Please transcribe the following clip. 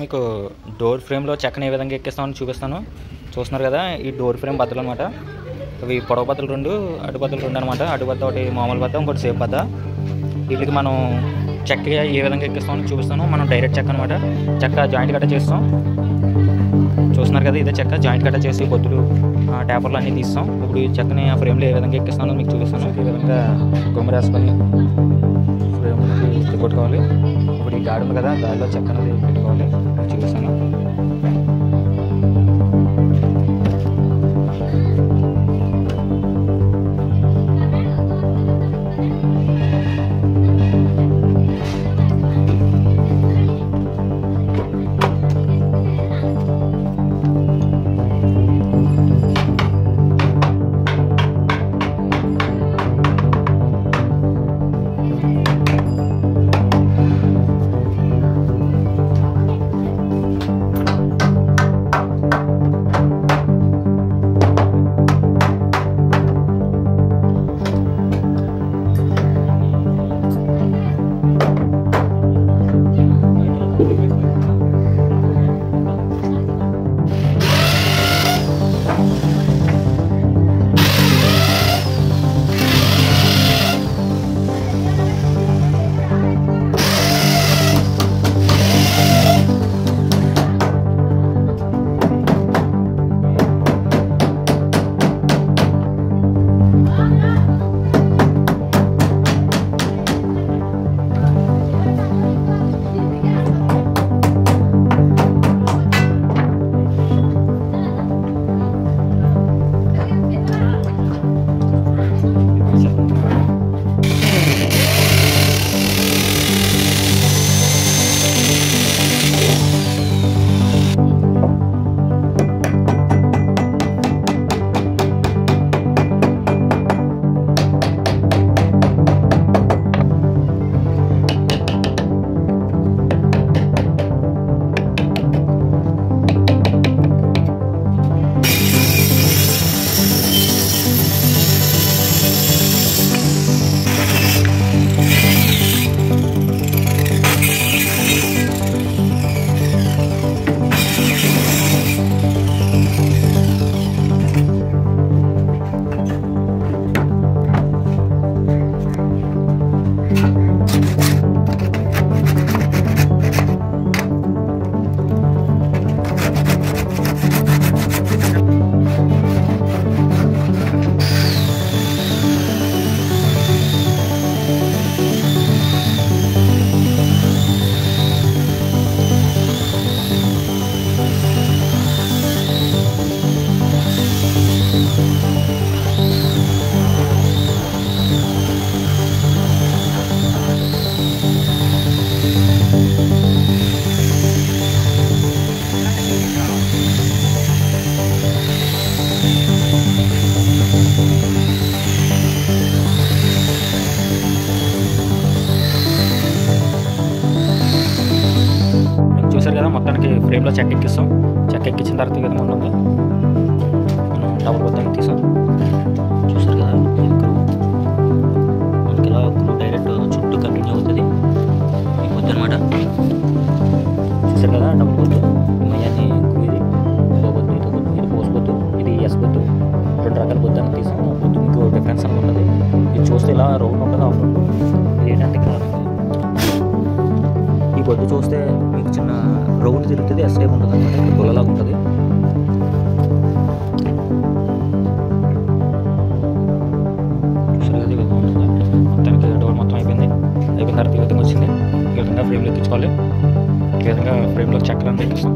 మీకు డోర్ ఫ్రేమ్లో చెక్కని ఏ విధంగా ఎక్కిస్తామని చూపిస్తాను. చూస్తున్నారు కదా, ఈ డోర్ ఫ్రేమ్ బద్దలు అనమాట. ఇవి పొడవు బద్దలు 2, అడ్డు బద్దలు 2 అనమాట. అడ్డు బద్ద ఒకటి మామూలు బద్ద, ఇంకోటి సేఫ్ బద్ద. వీటికి మనం చెక్క ఏ విధంగా ఎక్కిస్తామని చూపిస్తాను. మనం డైరెక్ట్ చెక్క అనమాట, చెక్క జాయింట్ కట్ట చేస్తాం. చూస్తున్నారు కదా, ఇదే చెక్క జాయింట్ కట్ట చేసి బొద్దులు ట్యాపర్లు అన్నీ తీస్తాం. ఇప్పుడు ఈ చెక్కని ఆ ఫ్రేమ్లో ఏ విధంగా ఎక్కిస్తానో మీకు చూపిస్తాను. ఈ విధంగా గుమ్మడి వేసుకొని ఫ్రేమ్కి కొట్టుకోవాలి. ఇప్పుడు ఈ గాడి ఉంది కదా, గాడిలో చెక్క అనేది పెట్టుకోవాలి. చూపిస్తాను. చూసారు కదా, మొత్తానికి ఫ్రేమ్లో చెక్క ఎక్కిస్తాం. చెక్క ఎక్కించిన తర్వాత ఈ విధంగా ఉంటుంది. మనం డబుల్ బొత్తాన్ని తీసాం. చూసారు కదా, మనకి ఇలా డైరెక్ట్ చుట్టూ కంటిన్యూ అవుతుంది ఈ బొద్దు అనమాట. చూసారు కదా, డబుల్ బొద్దు. మయాన్ని ఇది బొద్దు, ఇది బొద్దు, ఇది పోస్ బొద్దు, ఇది ఎస్ బొద్దు. 2 రకాల బొద్దాన్ని తీసాం. బొద్దు మీకు డిఫరెన్స్ అని ఉంటుంది. ఇది చూస్తే ఇలా రౌండ్ ఉంటుంది, ఆఫ్ ఉంటుంది. ఇది ఏంటంటే ఇక్కడ ఈ బొద్దు చూస్తే మీకు చిన్న రౌండ్ తిరుగుతుంది, ఎస్ఐప్ ఉంటుంది అనమాట. ఇక్కడ గుల్లలాగా ఉంటుంది. మొత్తానికి డోర్ మొత్తం అయిపోయిన తర్వాత ఈ విధంగా వచ్చింది. ఈ విధంగా ఫ్రేమ్లో ఎక్కించుకోవాలి. ఈ విధంగా ఫ్రేమ్లో చక్రం అంతా ఎక్కిస్తాం.